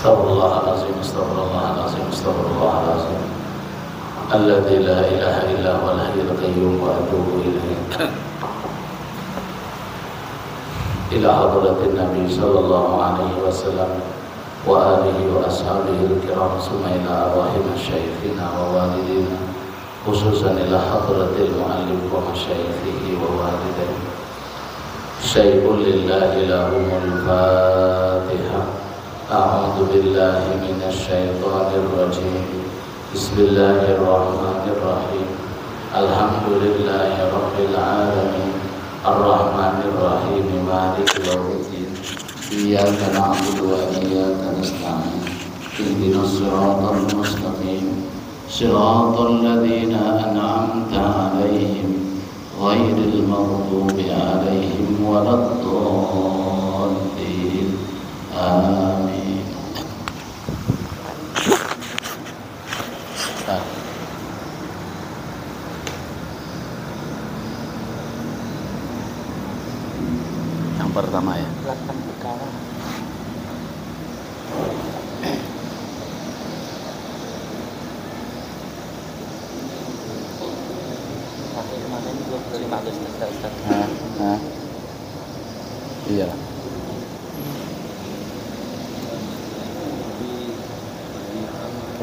Astaghfirullahaladzim, astaghfirullahaladzim, astaghfirullahaladzim. Alladzi la ilaha illa huwal hayyul qayyum wa atubu ilaih. Ila hadratin Nabi sallallahu alaihi wasallam wa alihi wa ashabihi al-kiram, summa ila arwahi masyayikhina wa walidina, khususan ila hadratil muallif wa masyayikhihi wa walidayhi. Syai'un lillahi lahumul Fatihah. A'udzu billahi minasy syaithanir rajim. Bismillahirrahmanirrahim. Alhamdulillahi rabbil alamin. Ar-Rahmanir Rahim. Maliki yaumiddin. Iyyaka na'budu wa iyyaka nasta'in. Ihdinas siratal mustaqim. Siratal ladzina an'amta 'alaihim ghairil maghdubi 'alaihim waladdallin. Amin. Yang pertama ya. Iya.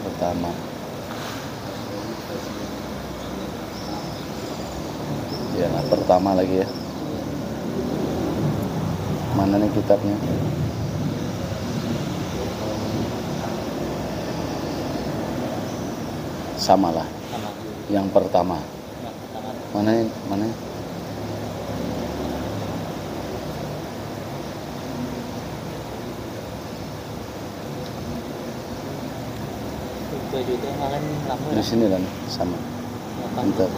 Pertama. Ya, pertama lagi ya. Mana nih kitabnya? Samalah. Yang pertama. Mana? Di sini kan sama. Bentar.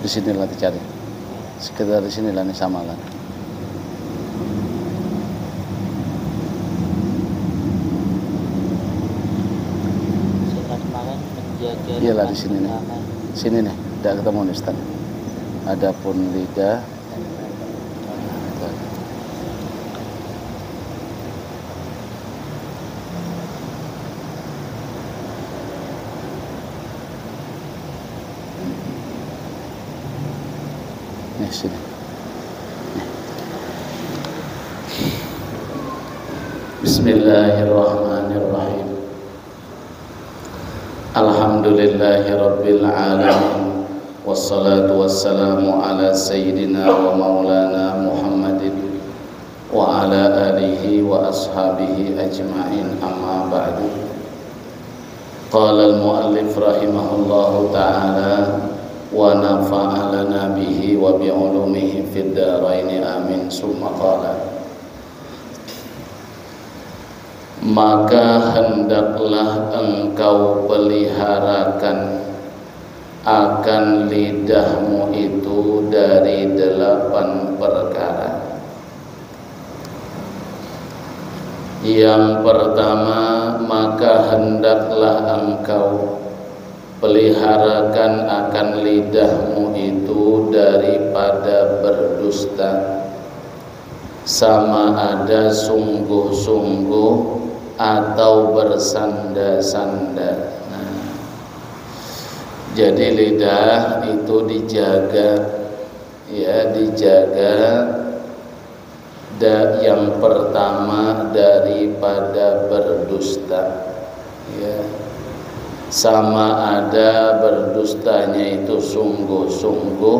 Di sinilah dicari. Sekitar di sinilah nih sama lah. Iyalah di sini nih. Sini nih, tidak ketemu nih Ustaz. Adapun lidah. Nih sini. Bismillahirrahmanirrahim. Alhamdulillahi rabbil alamin. Wassalatu wassalamu ala sayyidina wa maulana Muhammadin wa ala alihi wa ashabihi ajma'in, amma ba'du. Qala al-muallif rahimahullahu ta'ala wa nafa'alana bihi wa bi'ulumihi fid dharaini amin. Summa qala, maka hendaklah engkau peliharakan akan lidahmu itu dari 8 perkara. Yang pertama, maka hendaklah engkau peliharakan akan lidahmu itu daripada berdusta, sama ada sungguh-sungguh atau bersanda-sanda. Jadi lidah itu dijaga, ya, dijaga. Yang pertama daripada berdusta, ya. Sama ada berdustanya itu sungguh-sungguh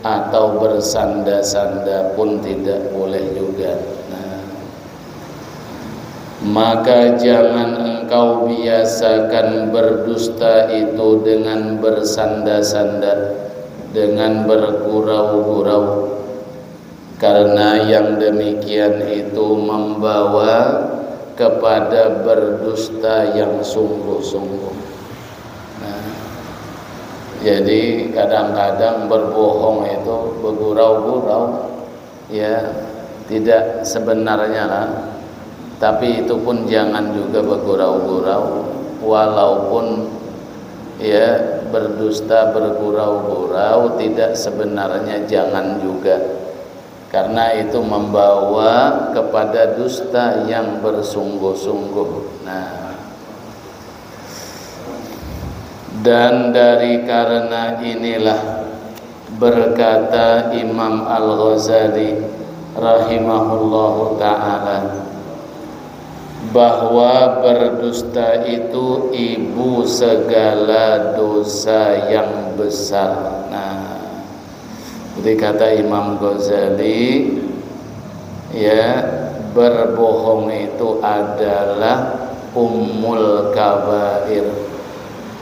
atau bersanda-sanda pun tidak boleh juga. Maka jangan engkau biasakan berdusta itu dengan bersanda-sanda, dengan bergurau-gurau, karena yang demikian itu membawa kepada berdusta yang sungguh-sungguh. Jadi kadang-kadang berbohong itu bergurau-gurau, ya, tidak sebenarnya lah. Tapi itu pun jangan juga bergurau-gurau, walaupun ya berdusta bergurau-gurau, tidak, sebenarnya jangan juga, karena itu membawa kepada dusta yang bersungguh-sungguh. Nah, dan dari karena inilah berkata Imam Al-Ghazali rahimahullahu ta'ala bahwa berdusta itu ibu segala dosa yang besar. Nah, jadi kata Imam Ghazali, ya, berbohong itu adalah ummul kabair,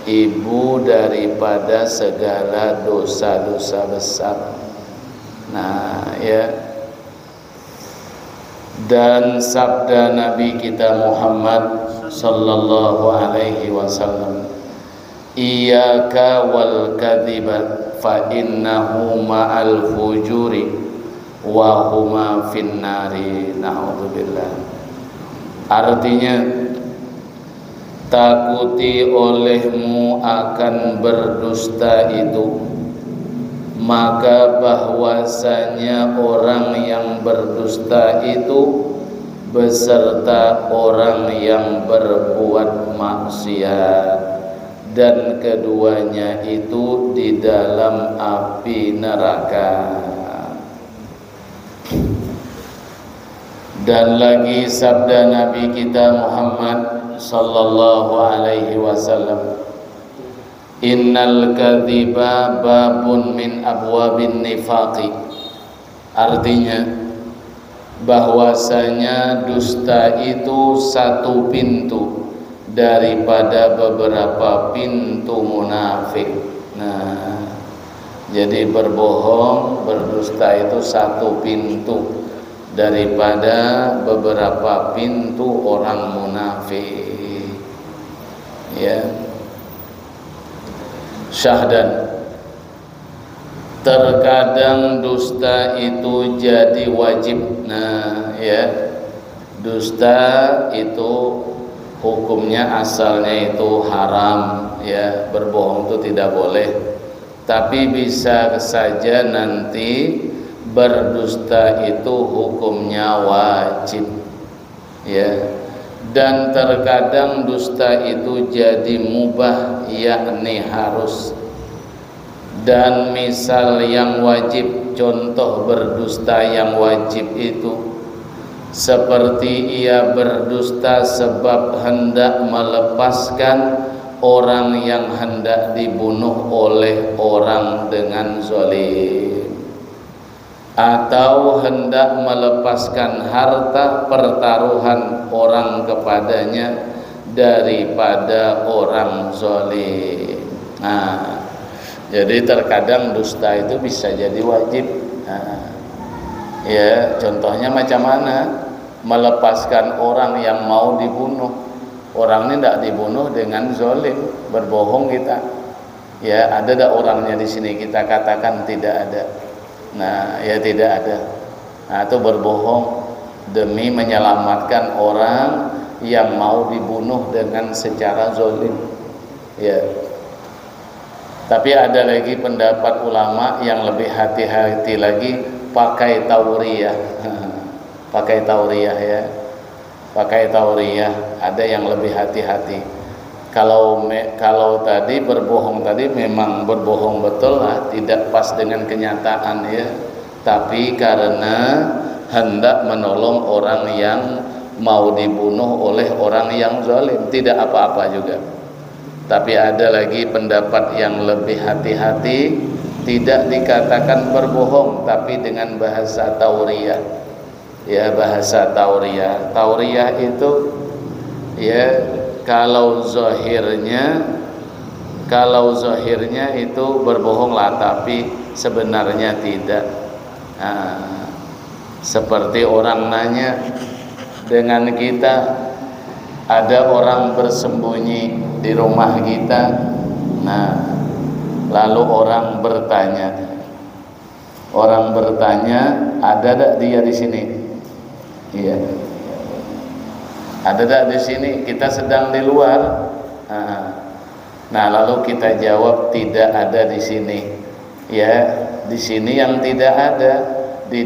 ibu daripada segala dosa-dosa besar. Nah, ya. Dan sabda Nabi kita Muhammad sallallahu alaihi wasallam, iyyaka wal kadziba fa innahu ma'al fujuri wa huma finnari. Na'udzubillah. Artinya, takuti olehmu akan berdusta itu, maka bahwasanya orang yang berdusta itu beserta orang yang berbuat maksiat, dan keduanya itu di dalam api neraka. Dan lagi sabda Nabi kita Muhammad sallallahu alaihi wasallam, innal kadhiba babun min abwabin nifaqi. Artinya bahwasanya dusta itu satu pintu daripada beberapa pintu munafik. Nah, jadi berbohong, berdusta itu satu pintu daripada beberapa pintu orang munafik. Ya. Syahdan, terkadang dusta itu jadi wajib. Nah, ya, dusta itu hukumnya asalnya itu haram, ya, berbohong itu tidak boleh. Tapi bisa saja nanti berdusta itu hukumnya wajib, ya. Dan terkadang dusta itu jadi mubah, yakni harus. Dan misal yang wajib, contoh berdusta yang wajib itu seperti ia berdusta sebab hendak melepaskan orang yang hendak dibunuh oleh orang dengan zalim, atau hendak melepaskan harta pertaruhan orang kepadanya daripada orang zalim. Nah, jadi terkadang dusta itu bisa jadi wajib. Nah, ya, contohnya macam mana? Melepaskan orang yang mau dibunuh. Orang ini tidak dibunuh dengan zalim, berbohong kita. Ya, ada tak orangnya di sini? Kita katakan tidak ada. Nah, ya, tidak ada. Nah, itu berbohong demi menyelamatkan orang yang mau dibunuh dengan secara zalim. Ya. Tapi ada lagi pendapat ulama yang lebih hati-hati lagi, pakai tauriyah. Pakai tauriyah, ya. Pakai tauriyah, ada yang lebih hati-hati. Kalau tadi berbohong tadi memang berbohong betul lah, tidak pas dengan kenyataan, ya. Tapi karena hendak menolong orang yang mau dibunuh oleh orang yang zalim, tidak apa-apa juga. Tapi ada lagi pendapat yang lebih hati-hati, tidak dikatakan berbohong tapi dengan bahasa tauriyah. Ya, bahasa tauriyah. Tauriyah itu, ya, kalau zahirnya itu berbohong lah, tapi sebenarnya tidak. Nah, seperti orang nanya dengan kita, ada orang bersembunyi di rumah kita. Nah, lalu orang bertanya, ada tak dia di sini? Iya. Ada tak di sini? Kita sedang di luar. Nah, Nah, lalu kita jawab tidak ada di sini. Ya, di sini yang tidak ada, di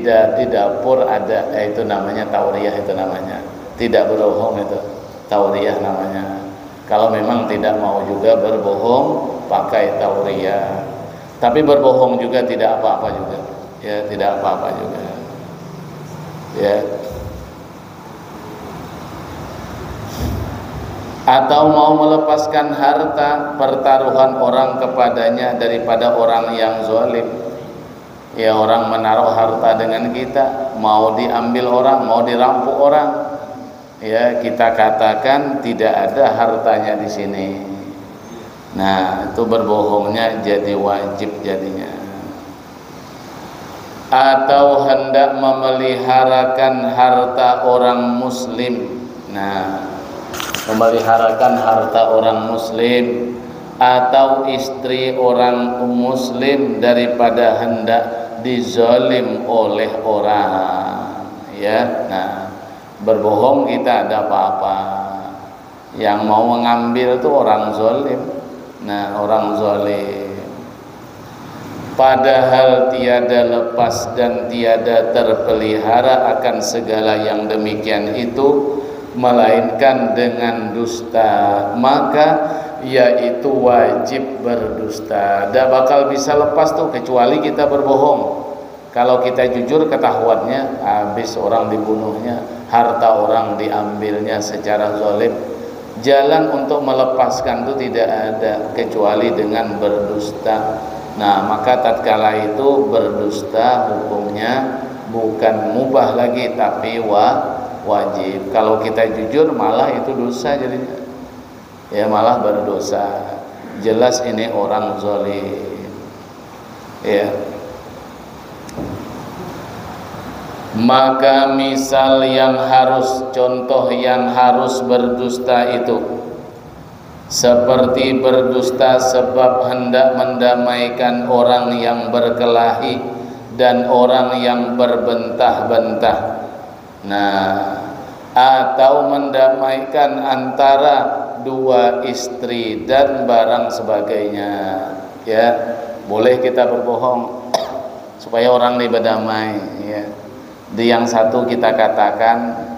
dapur ada, itu namanya tauriyah, itu namanya. Tidak berbohong, itu tauriyah namanya. Kalau memang tidak mau juga berbohong, pakai tauriyah. Tapi berbohong juga tidak apa-apa juga. Ya, tidak apa-apa juga. Ya. Atau mau melepaskan harta pertaruhan orang kepadanya daripada orang yang zalim. Ya, orang menaruh harta dengan kita, mau diambil orang, mau dirampok orang. Ya, kita katakan tidak ada hartanya di sini. Nah, itu berbohongnya jadi wajib jadinya. Atau hendak memeliharakan harta orang muslim. Nah, memeliharakan harta orang muslim atau istri orang muslim daripada hendak dizalim oleh orang. Ya, nah, berbohong kita ada apa-apa. Yang mau mengambil itu orang zalim. Nah, orang zalim. Padahal tiada lepas dan tiada terpelihara akan segala yang demikian itu, melainkan dengan dusta, maka yaitu wajib berdusta. Tidak bakal bisa lepas tuh kecuali kita berbohong. Kalau kita jujur, ketahuannya habis orang dibunuhnya, harta orang diambilnya secara zalim. Jalan untuk melepaskan itu tidak ada kecuali dengan berdusta. Nah, maka tatkala itu berdusta hukumnya bukan mubah lagi tapi wajib. Kalau kita jujur malah itu dosa jadinya. Ya, malah berdosa. Jelas ini orang zalim. Ya. Maka misal yang harus, contoh yang harus berdusta itu seperti berdusta sebab hendak mendamaikan orang yang berkelahi dan orang yang berbentah-bentah. Nah, atau mendamaikan antara dua istri dan barang sebagainya. Ya, boleh kita berbohong supaya orang ini berdamai. Ya, di yang satu kita katakan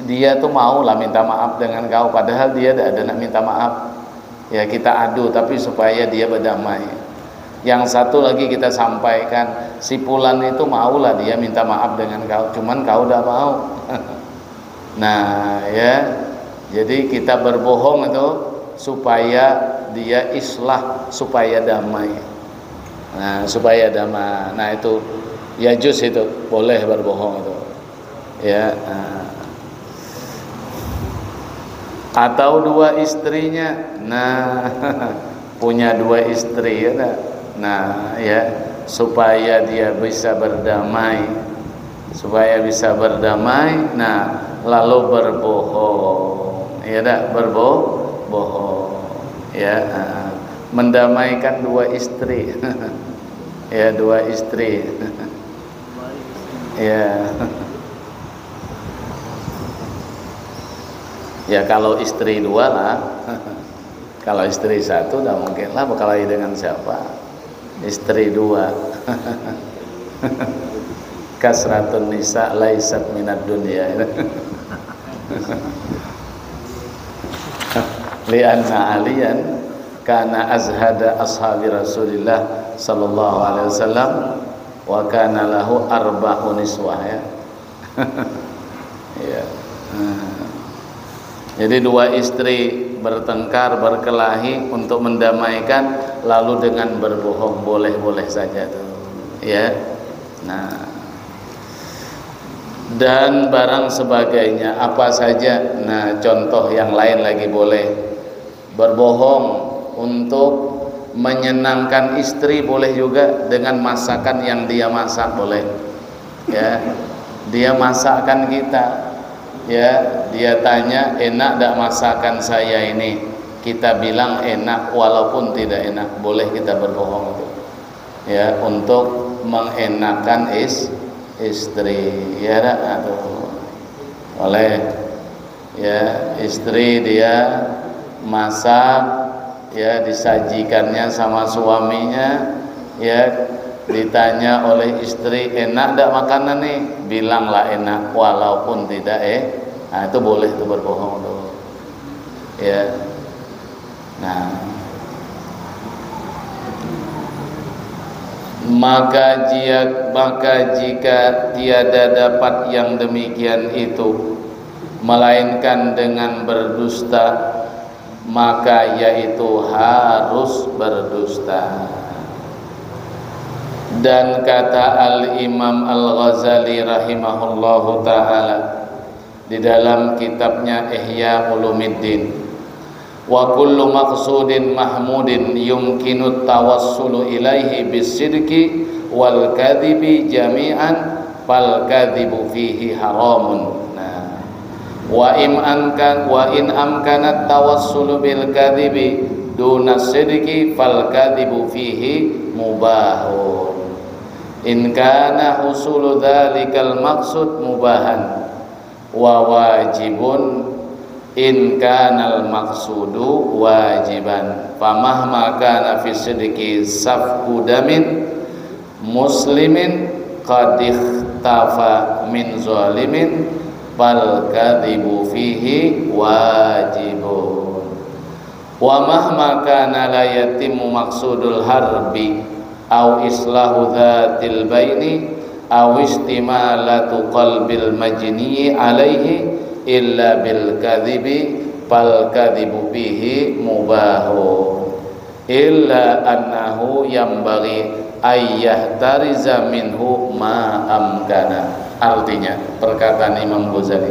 dia tuh mau lah minta maaf dengan kau, padahal dia tidak ada nak minta maaf. Ya, kita adu tapi supaya dia berdamai. Yang satu lagi kita sampaikan, si Fulan itu maulah dia minta maaf dengan kau, cuman kau tidak mau. Nah, ya, jadi kita berbohong itu supaya dia islah, supaya damai. Nah, supaya damai. Nah, itu ya juz, itu boleh berbohong itu. Ya. Atau dua istrinya. Nah, punya dua istri ya. Nah, ya, supaya dia bisa berdamai. Supaya bisa berdamai. Nah, lalu berbohong. Ya, berbohong. Ya, mendamaikan dua istri. Ya, dua istri. Ya. Ya, kalau istri dua lah. Kalau istri satu dah mungkin lah berkelahi dengan siapa. Istri dua. Kasratun nisa laisat minad dunya. Lianna aliyan kana azhada ashabi Rasulillah sallallahu alaihi wasallam wa kana lahu arba'u niswah, ya. Ya. Jadi dua istri bertengkar, berkelahi untuk mendamaikan, lalu dengan berbohong boleh-boleh saja tuh. Ya. Nah, dan barang sebagainya apa saja. Nah, contoh yang lain lagi boleh. Berbohong untuk menyenangkan istri boleh juga, dengan masakan yang dia masak boleh. Ya. Dia masakkan kita. Ya, dia tanya, enak tak masakan saya ini? Kita bilang enak walaupun tidak enak, boleh kita berbohong itu. Ya, untuk mengenakan istri. Ya, atau oleh ya istri dia masak ya disajikannya sama suaminya, ya ditanya oleh istri, enak enggak makanan nih? Bilanglah enak walaupun tidak nah itu boleh tuh berbohong tuh. Ya. Nah, maka jika tiada dapat yang demikian itu melainkan dengan berdusta, maka yaitu harus berdusta. Dan kata Al-Imam Al-Ghazali rahimahullahu ta'ala di dalam kitabnya Ihya Ulumuddin, wa kullu maqsudin mahmudin yumkinu tawassulu ilaihi bisidqi wal kadhibi jami'an fal kadhibu fihi haramun. Nah, wa in amkanat tawassulu bil kadhibi duna sidqi fal kadhibu fihi mubahun. In kana husulu dzalikal maqsud mubahan wa wajibun in kanal maqsudu wajiban famahma kana fi sidqi safku damin muslimin qad ikhtafa min zalimin fal kadhibu fihi wajibun wa mahma kana la yatimmu maqsudul harbi au islahu dzatil baini au istimalatu qalbil majni alaihi illa bil kadhibi fal kadhibu bihi mubahu illa annahu yambaghi ayyahtariza minhu ma amkana. Artinya perkataan Imam Ghazali,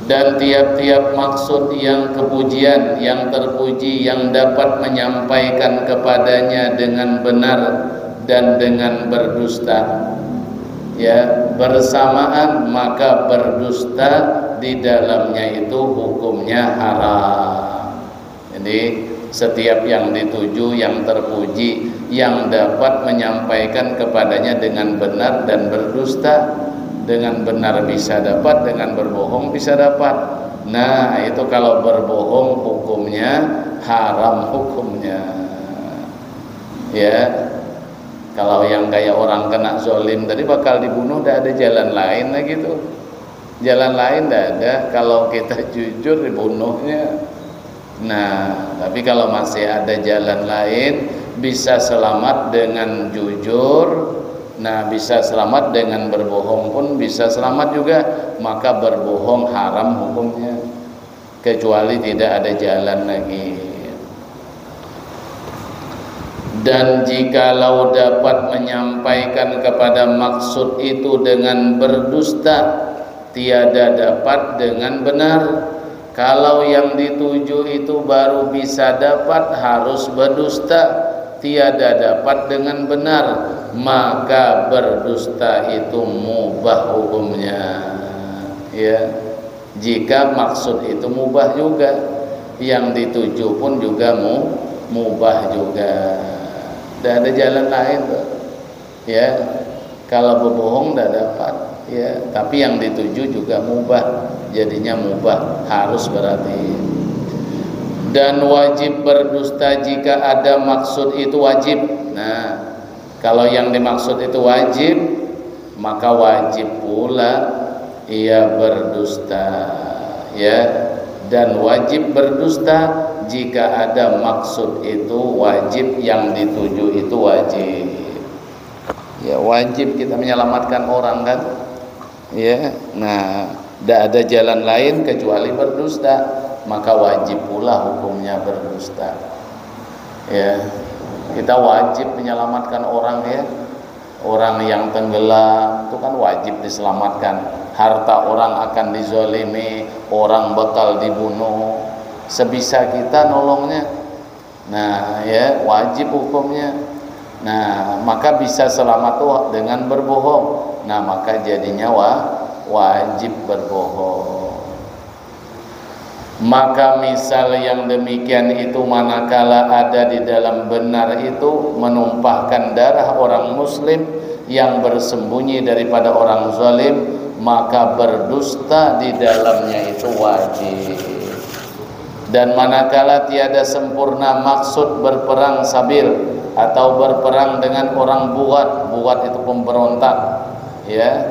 dan tiap-tiap maksud yang kepujian, yang terpuji, yang dapat menyampaikan kepadanya dengan benar dan dengan berdusta, ya bersamaan, maka berdusta di dalamnya itu hukumnya haram. Jadi setiap yang dituju, yang terpuji, yang dapat menyampaikan kepadanya dengan benar dan berdusta. Dengan benar bisa dapat, dengan berbohong bisa dapat. Nah itu kalau berbohong hukumnya haram hukumnya. Ya, kalau yang kayak orang kena zolim tadi bakal dibunuh, tidak ada jalan lain lah gitu. Jalan lain tidak ada, kalau kita jujur dibunuhnya. Nah tapi kalau masih ada jalan lain, bisa selamat dengan jujur, nah bisa selamat dengan berbohong pun bisa selamat juga, maka berbohong haram hukumnya kecuali tidak ada jalan lagi. Dan jikalau dapat menyampaikan kepada maksud itu dengan berdusta, tiada dapat dengan benar. Kalau yang dituju itu baru bisa dapat harus berdusta, tiada dapat dengan benar, maka berdusta itu mubah hukumnya. Ya, jika maksud itu mubah juga, yang dituju pun juga mubah juga. Tidak ada jalan lain tuh. Ya, kalau berbohong tidak dapat. Ya, tapi yang dituju juga mubah, jadinya mubah harus berarti. Dan wajib berdusta jika ada maksud itu wajib. Nah, kalau yang dimaksud itu wajib, maka wajib pula ia berdusta. Ya, dan wajib berdusta jika ada maksud itu wajib, yang dituju itu wajib. Ya, wajib kita menyelamatkan orang kan. Ya, nah, tidak ada jalan lain kecuali berdusta, maka wajib pula hukumnya berdusta. Ya, kita wajib menyelamatkan orang, ya, orang yang tenggelam itu kan wajib diselamatkan. Harta orang akan dizolimi, orang bakal dibunuh, sebisa kita nolongnya. Nah ya, wajib hukumnya. Nah maka bisa selamat tuh dengan berbohong. Nah maka jadinya wajib berbohong. Maka misal yang demikian itu manakala ada di dalam benar itu menumpahkan darah orang muslim yang bersembunyi daripada orang zalim, maka berdusta di dalamnya itu wajib. Dan manakala tiada sempurna maksud berperang sabil atau berperang dengan orang buat itu pemberontak, ya.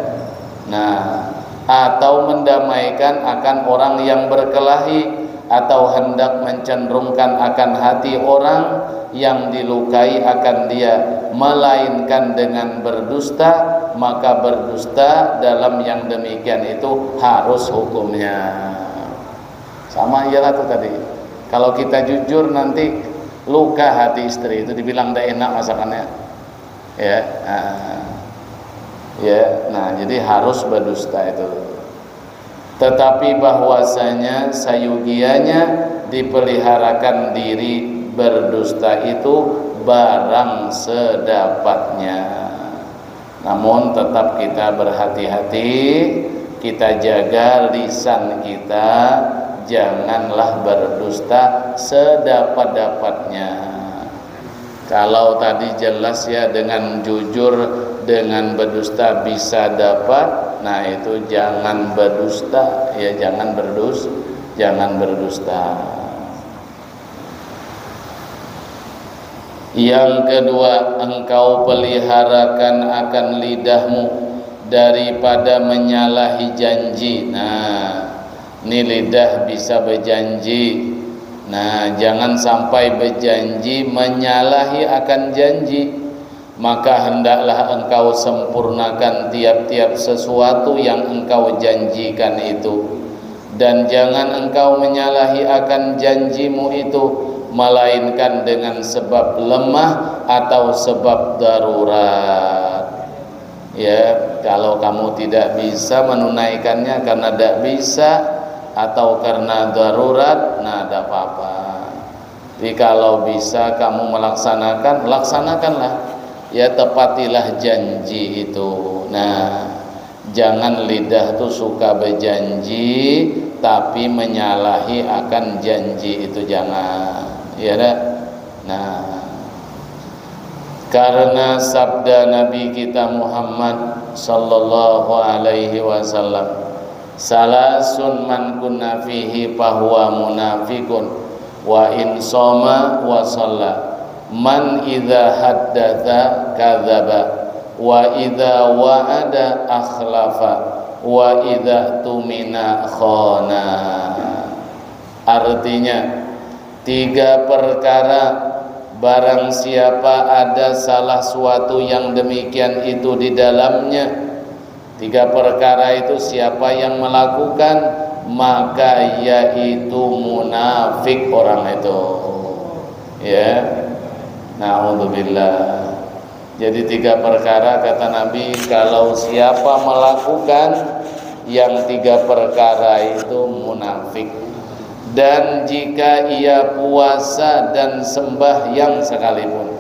Nah, atau mendamaikan akan orang yang berkelahi, atau hendak mencenderungkan akan hati orang yang dilukai akan dia, melainkan dengan berdusta, maka berdusta dalam yang demikian itu harus hukumnya. Sama ialah tuh tadi. Kalau kita jujur nanti luka hati istri itu, dibilang tidak enak masakannya, ya. Nah, jadi harus berdusta itu. Tetapi bahwasanya sayugianya dipeliharakan diri berdusta itu barang sedapatnya. Namun tetap kita berhati-hati, kita jaga lisan kita, janganlah berdusta sedapat-dapatnya. Kalau tadi jelas ya, dengan jujur, dengan berdusta bisa dapat. Nah, itu jangan berdusta, ya, jangan berdusta. Yang kedua, engkau peliharakan akan lidahmu daripada menyalahi janji. Nah, ini lidah bisa berjanji. Nah, jangan sampai berjanji menyalahi akan janji. Maka hendaklah engkau sempurnakan tiap-tiap sesuatu yang engkau janjikan itu. Dan jangan engkau menyalahi akan janjimu itu, melainkan dengan sebab lemah atau sebab darurat. Ya, kalau kamu tidak bisa menunaikannya karena tidak bisa atau karena darurat, nah tidak apa-apa. Jadi kalau bisa kamu melaksanakan, laksanakanlah. Ya, tepatilah janji itu. Nah, jangan lidah tuh suka berjanji tapi menyalahi akan janji itu, jangan. Ya dah. Nah, karena sabda Nabi kita Muhammad sallallahu alaihi wasallam, salasun man kunna fihi fahuwa munafiqun wa in shoma wa shalla, man idza haddatsa kadzaba wa idza wa'ada akhlafa wa idza tumina khana. Artinya, 3 perkara barang siapa ada salah suatu yang demikian itu di dalamnya, 3 perkara itu siapa yang melakukan, maka yaitu munafik orang itu, ya. Na'udzubillah. Jadi 3 perkara kata Nabi, kalau siapa melakukan yang 3 perkara itu munafik. Dan jika ia puasa dan sembahyang sekalipun,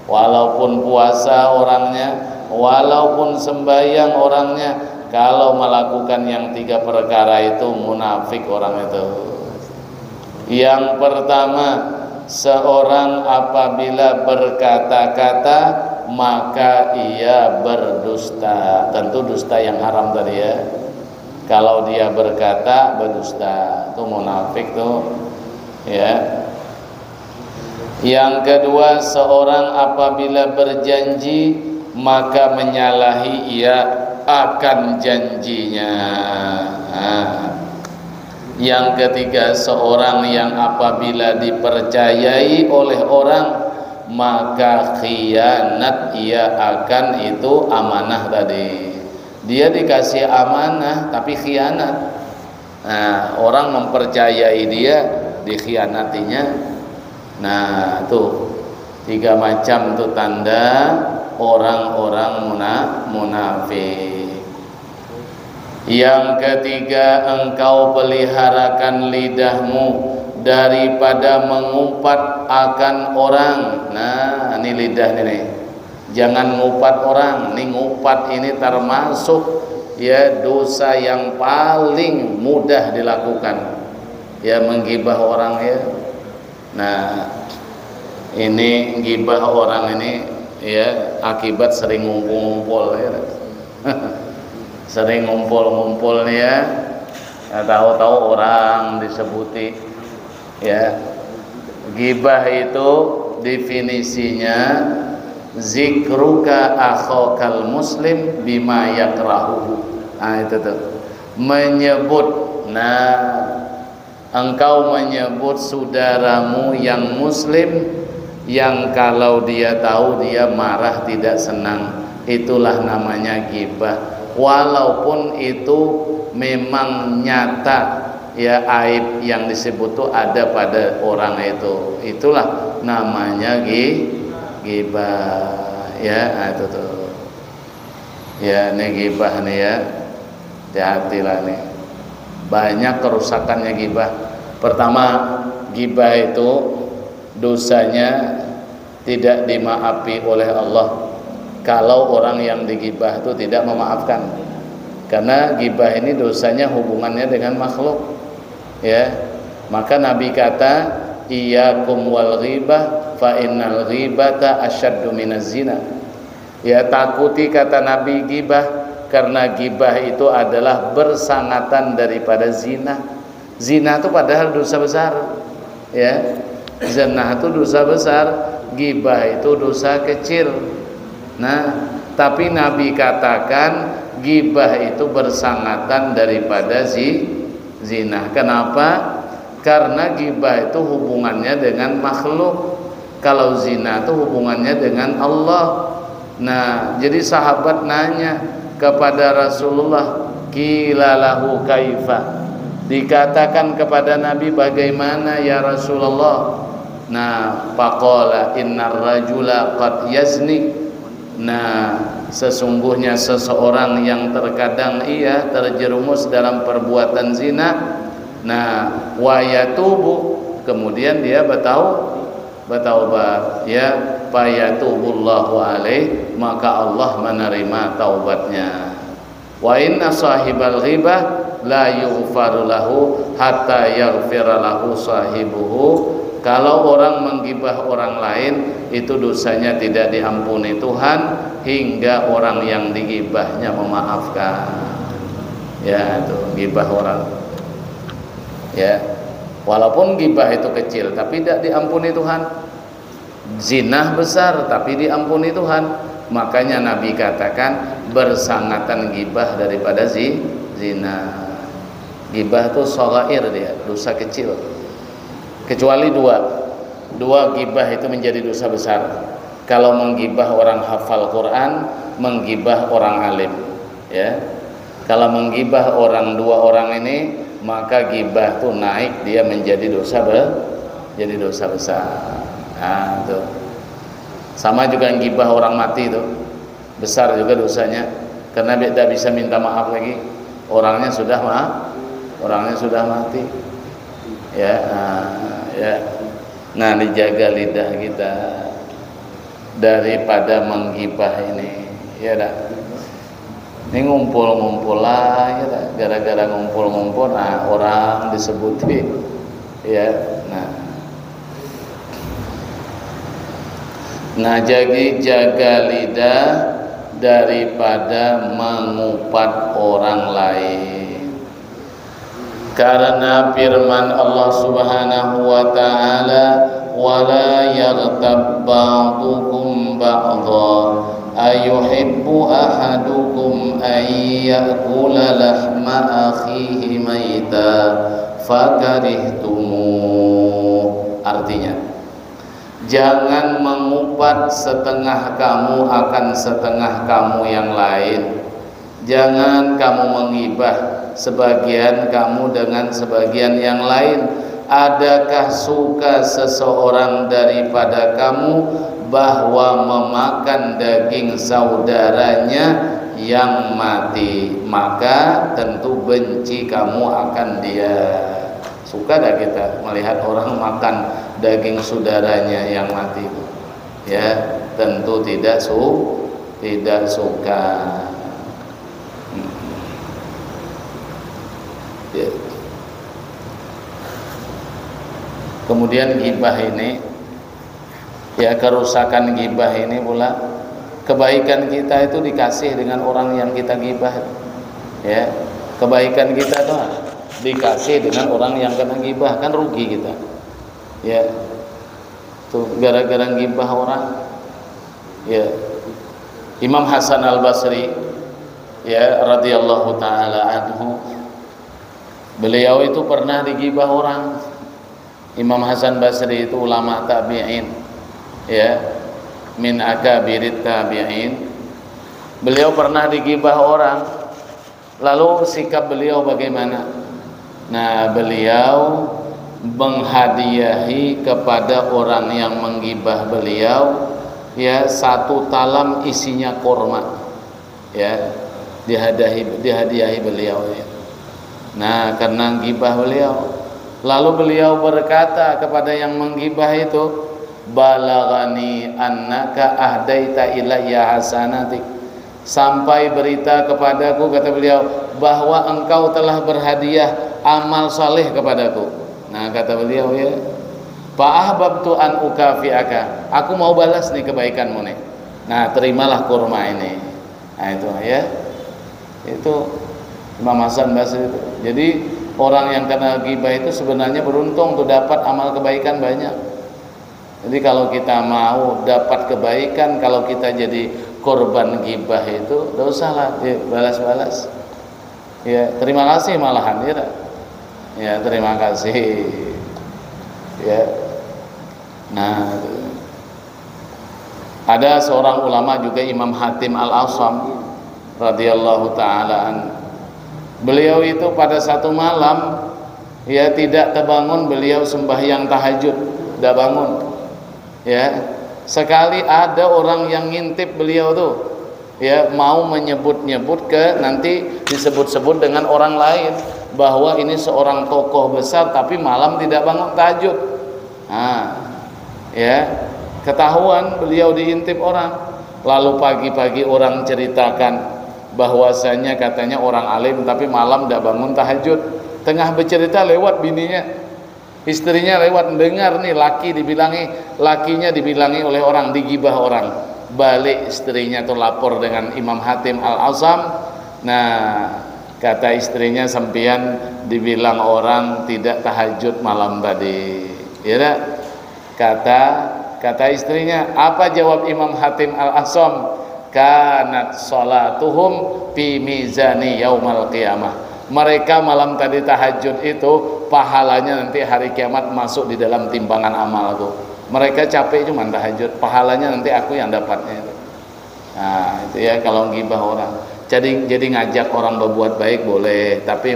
walaupun puasa orangnya, walaupun sembahyang orangnya, kalau melakukan yang 3 perkara itu munafik orang itu. Yang pertama, seorang apabila berkata-kata maka ia berdusta. Tentu dusta yang haram tadi, ya. Kalau dia berkata berdusta, itu munafik tuh, ya. Yang kedua, seorang apabila berjanji maka menyalahi ia akan janjinya. Yang ketiga, seorang yang apabila dipercayai oleh orang maka khianat ia akan itu amanah tadi. Dia dikasih amanah tapi khianat. Nah, orang mempercayai dia, dikhianatinya. Nah, tuh 3 macam tuh tanda orang-orang munafik. Yang ketiga, engkau peliharakan lidahmu daripada mengumpat akan orang. Nah, ini lidah ini. Jangan ngumpat orang. Ini ngumpat ini termasuk, ya, dosa yang paling mudah dilakukan. Ya, menggibah orang, ya. Nah, ini gibah orang ini, ya, akibat sering ngumpul-ngumpul, ya. Sering ngumpul-ngumpul, ya. Tahu-tahu orang disebuti Ya, ghibah itu definisinya zikruka akhokal muslim bima yakrahuhu. Nah itu tuh, menyebut, nah engkau menyebut saudaramu yang muslim yang kalau dia tahu dia marah tidak senang, itulah namanya ghibah. Walaupun itu memang nyata ya, aib yang disebut itu ada pada orang itu, itulah namanya ghibah ya. Nah, itu tuh ya, ini ghibah nih ya, hati-hatilah nih, banyak kerusakannya ghibah. Pertama, ghibah itu dosanya tidak dimaafi oleh Allah kalau orang yang digibah itu tidak memaafkan, karena ghibah ini dosanya hubungannya dengan makhluk ya. Maka Nabi kata, iyyakum wal ghibah fa innal ghibata asyaddu minaz zina. Ya, takuti, kata Nabi, ghibah, karena ghibah itu adalah bersangatan daripada zina. Zina itu padahal dosa besar ya. Zina itu dosa besar, ghibah itu dosa kecil. Nah, tapi Nabi katakan ghibah itu bersangatan daripada zina. Kenapa? Karena ghibah itu hubungannya dengan makhluk, kalau zina itu hubungannya dengan Allah. Nah, jadi sahabat nanya kepada Rasulullah, qila lahu kaifa, dikatakan kepada Nabi, bagaimana ya Rasulullah? Nah, faqala innar rajula qad yazni. Nah, sesungguhnya seseorang yang terkadang ia terjerumus dalam perbuatan zina. Nah, wa yatubu, kemudian dia bertaubat ya, fayatubullahu alaih, maka Allah menerima taubatnya. Wa inna sahibal ghibah la yughfaru lahu hatta yaghfira lahu sahibuhu. Kalau orang menggibah orang lain, itu dosanya tidak diampuni Tuhan hingga orang yang digibahnya memaafkan. Ya, itu gibah orang ya, walaupun gibah itu kecil tapi tidak diampuni Tuhan. Zina besar tapi diampuni Tuhan. Makanya Nabi katakan bersangatan gibah daripada zina. Gibah itu shaghair, dia dosa kecil, kecuali dua gibah itu menjadi dosa besar. Kalau menggibah orang hafal Quran, menggibah orang alim ya. Kalau menggibah dua orang ini, maka gibah itu naik, dia menjadi dosa besar. Nah, itu sama juga gibah orang mati itu besar juga dosanya, karena tidak bisa minta maaf lagi, orangnya sudah mati ya. Nah, dijaga lidah kita daripada menggibah ini ya dah. Ini ngumpul-ngumpul lah ya dah. Gara-gara ngumpul-ngumpul, nah orang disebutin ya. Nah, jadi jaga lidah daripada mengupat orang lain, karena firman Allah Subhanahu wa taala, wala yaghtab ba'dukum ba'dha ayuhibbu ahadukum an ya'kula lahma akhihi maita fakarihtumu. Artinya, jangan mengupat setengah kamu akan setengah kamu yang lain. Jangan kamu menghibah sebagian kamu dengan sebagian yang lain. Adakah suka seseorang daripada kamu bahwa memakan daging saudaranya yang mati? Maka tentu benci kamu akan dia. Suka dah kita melihat orang makan daging saudaranya yang mati itu ya? Tentu tidak suka ya. Kemudian ghibah ini ya, kerusakan ghibah ini pula, kebaikan kita itu dikasih dengan orang yang kita ghibah ya. Kebaikan kita tuh dikasih dengan orang yang kena ghibah, kan rugi kita Ya, tuh gara-gara gibah orang. Ya, Imam Hasan Al-Basri ya radhiyallahu taala anhu, beliau itu pernah digibah orang. Imam Hasan Basri itu ulama tabi'in, ya, min akabirit tabi'in. Beliau pernah digibah orang. Lalu sikap beliau bagaimana? Nah, beliau menghadiahi kepada orang yang menggibah beliau ya 1 talam isinya kurma, ya, dihadiahi beliau ya. Nah, karena gibah beliau, lalu beliau berkata kepada yang menggibah itu, balagani annaka ahdaita ilayya hasanatik, sampai berita kepadaku, kata beliau, bahwa engkau telah berhadiah amal saleh kepadaku. Nah, kata beliau ya, fa ahbabtu an ukafiaka, aku mau balas nih kebaikanmu nih. Nah, terimalah kurma ini. Nah, itu ya. Itu Imam Hasan Basri itu. Jadi orang yang kena gibah itu sebenarnya beruntung tuh dapat amal kebaikan banyak. Jadi kalau kita mau dapat kebaikan, kalau kita jadi korban gibah itu, tidak usahlah balas-balas. Ya, terima kasih malahan ya. Ya, terima kasih. Ya. Nah, ada seorang ulama juga, Imam Hatim Al-Asam radhiyallahu taala an. Beliau itu pada satu malam ya tidak terbangun, beliau sembahyang tahajud, tidak bangun. Ya. Sekali ada orang yang ngintip beliau tuh, ya, mau menyebut-nyebut ke, nanti disebut-sebut dengan orang lain bahwa ini seorang tokoh besar tapi malam tidak bangun tahajud. Nah, ya, ketahuan beliau diintip orang. Lalu pagi-pagi orang ceritakan bahwasanya katanya orang alim tapi malam tidak bangun tahajud. Tengah bercerita lewat bininya, istrinya lewat, dengar nih lakinya dibilangi oleh orang, digibah orang. Balik istrinya tuh lapor dengan Imam Hatim Al-Asam. Nah, kata istrinya, sampean dibilang orang tidak tahajud malam tadi. Ya, kata istrinya, apa jawab Imam Hatim Al-Asam? Kanat salatuhum fi mizani yaumal qiyamah. Mereka malam tadi tahajud itu pahalanya nanti hari kiamat masuk di dalam timbangan amalku. Mereka capek cuma tahajud, pahalanya nanti aku yang dapatnya itu. Nah, itu ya kalau menggibah orang. Jadi ngajak orang berbuat baik boleh, tapi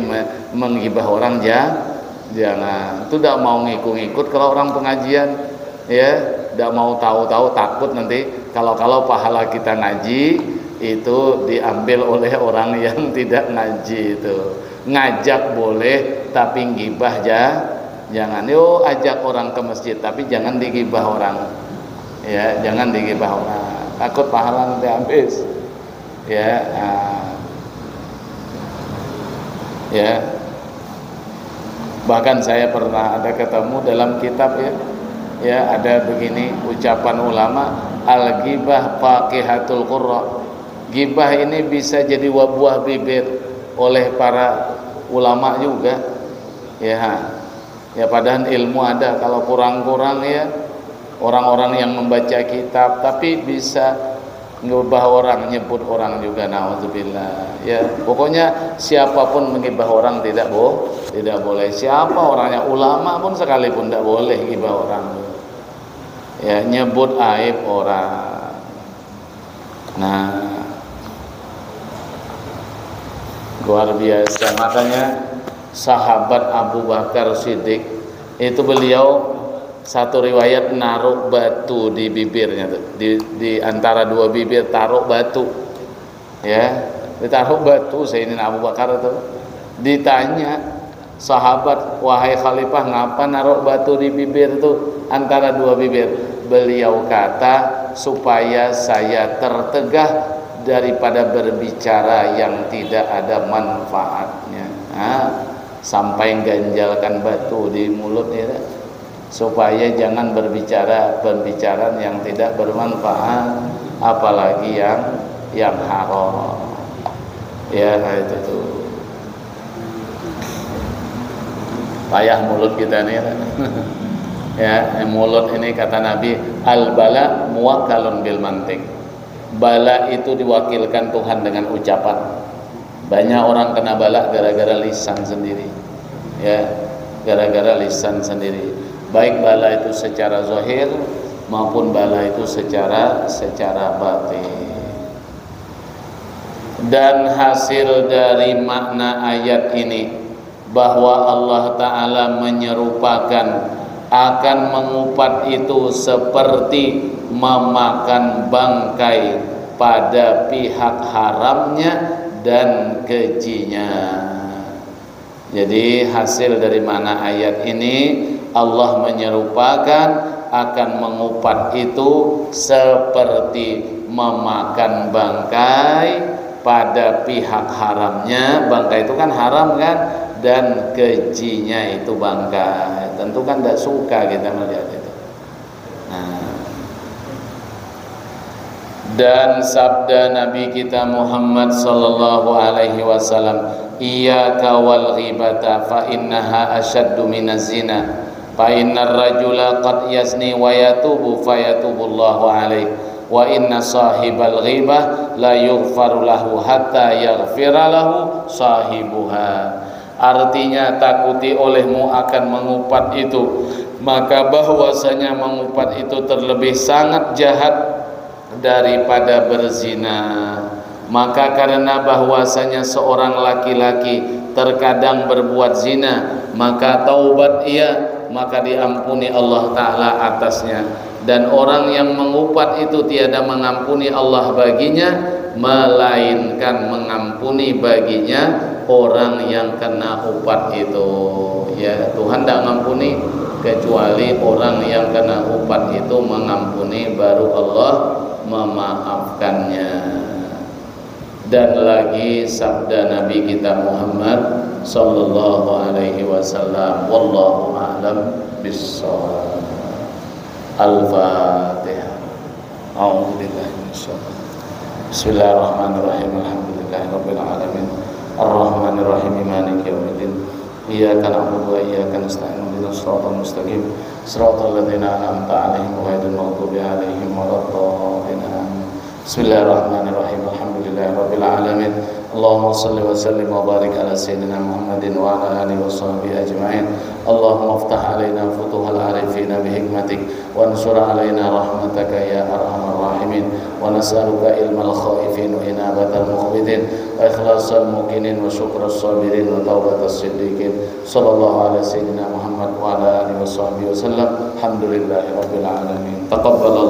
menggibah orang jangan. Itu tidak mau ngikut-ngikut kalau orang pengajian, ya, tidak mau tahu-tahu, takut nanti kalau pahala kita ngaji itu diambil oleh orang yang tidak ngaji itu. Ngajak boleh, tapi ngibah jangan. Yo, ajak orang ke masjid, tapi jangan digibah orang. Ya, jangan digibah orang. Takut pahala nanti habis. Ya, ya. Bahkan saya pernah ada ketemu dalam kitab ya ada begini ucapan ulama, al-ghibah faqihatul qurra. Gibah ini bisa jadi buah bibir oleh para ulama juga. Ya, padahal ilmu ada, kalau kurang-kurang ya orang-orang yang membaca kitab, tapi bisa ngubah orang, nyebut orang juga, naudzubillah. Ya, pokoknya siapapun menggibah orang tidak boleh. Siapa orangnya, ulama pun sekalipun tidak boleh gibah orang. Ya, nyebut aib orang. Nah, luar biasa. Makanya sahabat Abu Bakar Siddiq itu, beliau satu riwayat naruh batu di bibirnya tuh, di antara dua bibir taruh batu, ya, ditaruh batu. Sayyidina Abu Bakar itu ditanya sahabat, wahai khalifah, ngapa naruh batu di bibir tuh, antara dua bibir? Beliau kata, supaya saya tertegah daripada berbicara yang tidak ada manfaatnya. Sampai ganjalkan batu di mulutnya, supaya jangan berbicara pembicaraan yang tidak bermanfaat, apalagi yang haram. Ya, itu tuh payah mulut kita nih. Ya, mulut ini kata Nabi, al bala muwakkalun bil mantik. Bala itu diwakilkan Tuhan dengan ucapan. Banyak orang kena bala gara-gara lisan sendiri. Ya, gara-gara lisan sendiri. Baik bala itu secara zahir maupun bala itu secara batin. Dan hasil dari makna ayat ini bahwa Allah Ta'ala menyerupakan akan mengupat itu seperti memakan bangkai pada pihak haramnya dan kejinya. Jadi hasil dari makna ayat ini, Allah menyerupakan akan mengupat itu seperti memakan bangkai pada pihak haramnya. Bangkai itu kan haram kan, dan kejinya itu bangkai. Tentu kan tidak suka kita melihat itu. Dan sabda Nabi kita Muhammad sallallahu alaihi wasallam, iyyaka wal ghibata fa innaha ashaddu minaz zina fa innar rajula qad yazni wa yatubu fa yatubullahu alaihi wa inna sahibal ghibah la yughfaru lahu hatta yaghfira lahu sahibuha. Artinya, takuti olehmu akan mengupat itu, maka bahwasanya mengupat itu terlebih sangat jahat daripada berzina. Maka karena bahwasanya seorang laki-laki terkadang berbuat zina, maka taubat ia, maka diampuni Allah Ta'ala atasnya. Dan orang yang mengupat itu tiada mengampuni Allah baginya, melainkan mengampuni baginya orang yang kena upat itu. Ya, Tuhan tidak mengampuni kecuali orang yang kena upat itu mengampuni, baru Allah memaafkannya. Dan lagi sabda Nabi kita Muhammad sallallahu alaihi wasallam, wallahu a'lam bissawab. Al-Fatihah. A'udzu billahi minasyaitonir rajim. Bismillahirrahmanirrahim. Alhamdulillahirabbil alamin. Ar-Rahmanir Rahim. Maliki yaumiddin. Iyyaka na'budu wa iyyaka nasta'in. Ihdinas siratal mustaqim. Siratal ladzina an'amta 'alaihim ghairil maghdubi 'alaihim waladdallin. Bismillahirrahmanirrahim. Alhamdulillahirabbil alamin. Allahumma shalli wa sallim wa barik ala sayyidina Muhammadin wa ala alihi wa sahbihi ajma'in. Allahumma iftah alaina futuhal arifina bi hikmatik wa ansur alaina rahmataka ya arhamar rahimin. Wa nas'aluka ilmal khaifin wa inabatal mukhbitin wa ikhlasal muqinin wa syukras sabirin wa taubatas siddiqin. Sallallahu ala sayyidina Muhammad wa ala alihi wa sahbihi wasallam. Alhamdulillahirabbil alamin. Taqabbal